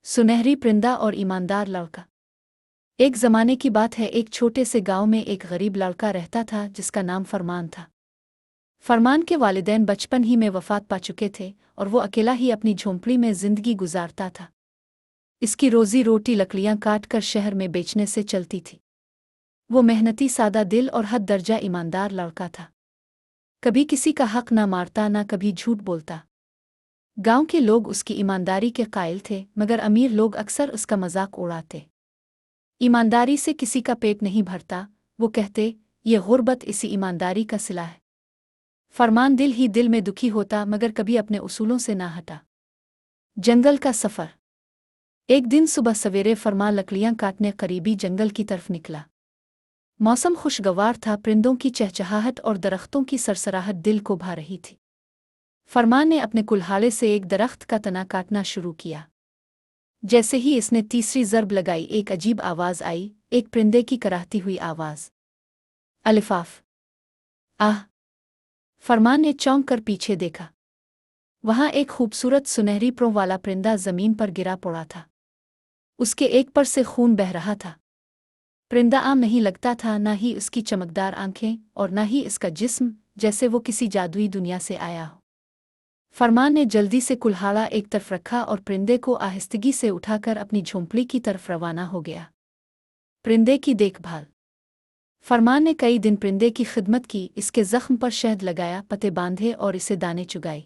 सुनहरी परिंदा और ईमानदार लड़का। एक ज़माने की बात है, एक छोटे से गांव में एक गरीब लड़का रहता था जिसका नाम फरमान था। फरमान के वालिदैन बचपन ही में वफ़ात पा चुके थे और वो अकेला ही अपनी झोंपड़ी में ज़िंदगी गुजारता था। इसकी रोज़ी रोटी लकड़ियाँ काट कर शहर में बेचने से चलती थी। वो मेहनती, सादा दिल और हद दर्जा ईमानदार लड़का था। कभी किसी का हक ना मारता, ना कभी झूठ बोलता। गांव के लोग उसकी ईमानदारी के कायल थे, मगर अमीर लोग अक्सर उसका मजाक उड़ाते। ईमानदारी से किसी का पेट नहीं भरता, वो कहते, ये गुर्बत इसी ईमानदारी का सिला है। फरमान दिल ही दिल में दुखी होता, मगर कभी अपने उसूलों से ना हटा। जंगल का सफ़र। एक दिन सुबह सवेरे फरमान लकड़ियाँ काटने करीबी जंगल की तरफ निकला। मौसम खुशगवार था, परिंदों की चहचहाहट और दरख्तों की सरसराहट दिल को भा रही थी। फरमान ने अपने कुल्हाड़े से एक दरख्त का तना काटना शुरू किया। जैसे ही इसने तीसरी ज़रब लगाई, एक अजीब आवाज़ आई, एक परिंदे की कराहती हुई आवाज़। अलिफाफ। आह! फरमान ने चौंक कर पीछे देखा। वहाँ एक खूबसूरत सुनहरी प्रों वाला परिंदा ज़मीन पर गिरा पड़ा था। उसके एक पर से खून बह रहा था। परिंदा आम नहीं लगता था, ना ही उसकी चमकदार आंखें और ना ही इसका जिस्म, जैसे वो किसी जादुई दुनिया से आया हो। फरमान ने जल्दी से कुल्हाड़ा एक तरफ रखा और परिंदे को आहिस्तगी से उठाकर अपनी झोंपड़ी की तरफ रवाना हो गया। परिंदे की देखभाल। फरमान ने कई दिन परिंदे की खिदमत की, इसके जख्म पर शहद लगाया, पत्ते बांधे और इसे दाने चुगाए।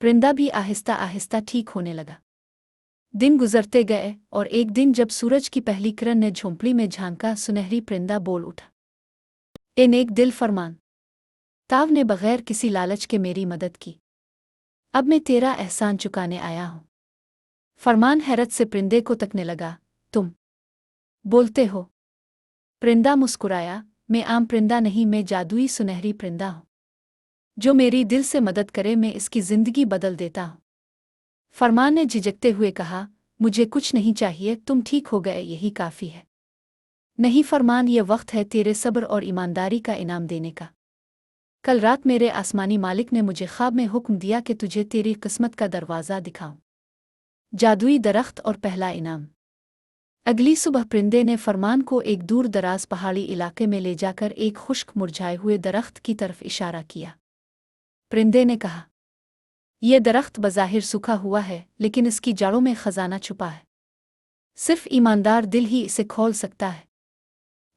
परिंदा भी आहिस्ता आहिस्ता ठीक होने लगा। दिन गुजरते गए और एक दिन जब सूरज की पहली किरण ने झोंपड़ी में झांका, सुनहरी परिंदा बोल उठा। ए नेक दिल फरमान, ताव ने बगैर किसी लालच के मेरी मदद की। अब मैं तेरा एहसान चुकाने आया हूँ। फरमान हैरत से परिंदे को तकने लगा। तुम बोलते हो? परिंदा मुस्कुराया, मैं आम परिंदा नहीं, मैं जादुई सुनहरी परिंदा हूँ। जो मेरी दिल से मदद करे, मैं इसकी जिंदगी बदल देता हूँ। फरमान ने झिझकते हुए कहा, मुझे कुछ नहीं चाहिए, तुम ठीक हो गए, यही काफ़ी है। नहीं फरमान, ये वक्त है तेरे सब्र और ईमानदारी का इनाम देने का। कल रात मेरे आसमानी मालिक ने मुझे ख्वाब में हुक्म दिया कि तुझे तेरी किस्मत का दरवाज़ा दिखाऊं। जादुई दरख्त और पहला इनाम। अगली सुबह परिंदे ने फरमान को एक दूर दराज पहाड़ी इलाके में ले जाकर एक खुश्क मुरझाए हुए दरख्त की तरफ इशारा किया। परिंदे ने कहा, यह दरख्त बज़ाहिर सूखा हुआ है, लेकिन इसकी जड़ों में खजाना छुपा है। सिर्फ ईमानदार दिल ही इसे खोल सकता है।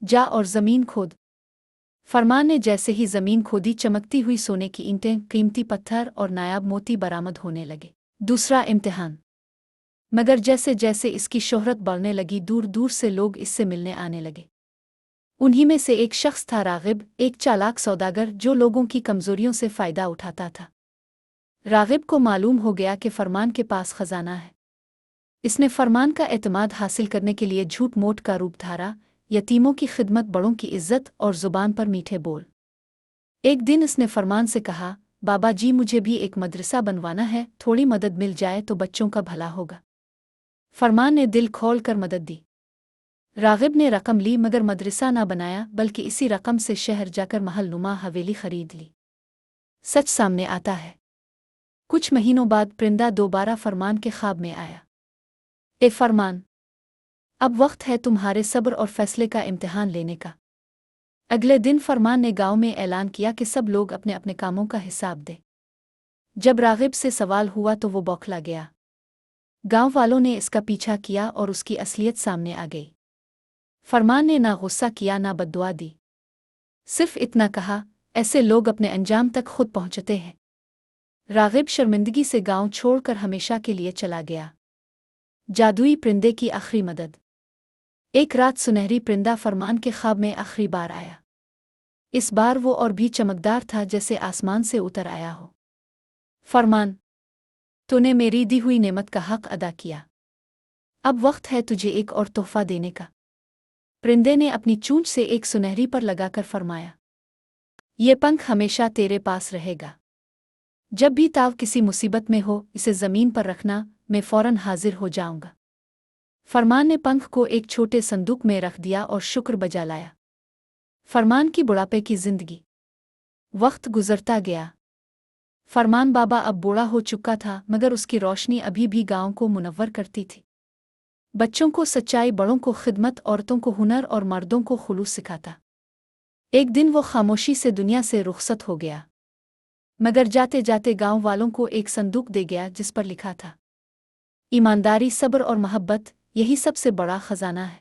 जा और ज़मीन खोद। फरमान ने जैसे ही ज़मीन खोदी, चमकती हुई सोने की ईंटें, कीमती पत्थर और नायाब मोती बरामद होने लगे। दूसरा इम्तिहान। मगर जैसे जैसे इसकी शोहरत बढ़ने लगी, दूर दूर से लोग इससे मिलने आने लगे। उन्हीं में से एक शख्स था रागिब, एक चालाक सौदागर जो लोगों की कमजोरियों से फ़ायदा उठाता था। रागिब को मालूम हो गया कि फरमान के पास खजाना है। इसने फरमान का एतमाद हासिल करने के लिए झूठ मूठ का रूप धारा, यतीमों की खिदमत, बड़ों की इज्जत और ज़ुबान पर मीठे बोल। एक दिन इसने फरमान से कहा, बाबा जी, मुझे भी एक मदरसा बनवाना है, थोड़ी मदद मिल जाए तो बच्चों का भला होगा। फरमान ने दिल खोल कर मदद दी। रागिब ने रकम ली, मगर मदरसा ना बनाया, बल्कि इसी रकम से शहर जाकर महलनुमा हवेली खरीद ली। सच सामने आता है। कुछ महीनों बाद परिंदा दोबारा फरमान के ख्वाब में आया। ए फरमान, अब वक्त है तुम्हारे सब्र और फैसले का इम्तिहान लेने का। अगले दिन फरमान ने गांव में ऐलान किया कि सब लोग अपने अपने कामों का हिसाब दें। जब रागिब से सवाल हुआ तो वो बौखला गया। गांव वालों ने इसका पीछा किया और उसकी असलियत सामने आ गई। फरमान ने ना गुस्सा किया, ना बद्दुआ दी। सिर्फ इतना कहा, ऐसे लोग अपने अंजाम तक खुद पहुंचते हैं। रागिब शर्मिंदगी से गांव छोड़कर हमेशा के लिए चला गया। जादुई परिंदे की आखिरी मदद। एक रात सुनहरी परिंदा फरमान के ख्वाब में आखिरी बार आया। इस बार वो और भी चमकदार था, जैसे आसमान से उतर आया हो। फरमान, तूने मेरी दी हुई नेमत का हक अदा किया। अब वक्त है तुझे एक और तोहफा देने का। परिंदे ने अपनी चोंच से एक सुनहरी पर लगाकर फरमाया, ये पंख हमेशा तेरे पास रहेगा। जब भी ताव किसी मुसीबत में हो, इसे ज़मीन पर रखना, मैं फ़ौरन हाजिर हो जाऊंगा। फरमान ने पंख को एक छोटे संदूक में रख दिया और शुक्र बजा लाया। फरमान की बुढ़ापे की जिंदगी। वक्त गुजरता गया। फरमान बाबा अब बूढ़ा हो चुका था, मगर उसकी रोशनी अभी भी गांव को मुनव्वर करती थी। बच्चों को सच्चाई, बड़ों को खिदमत, औरतों को हुनर और मर्दों को खुलूस सिखाता। एक दिन वो खामोशी से दुनिया से रुखसत हो गया, मगर जाते जाते गांव वालों को एक संदूक दे गया जिस पर लिखा था, ईमानदारी, सब्र और मोहब्बत, यही सबसे बड़ा खजाना है।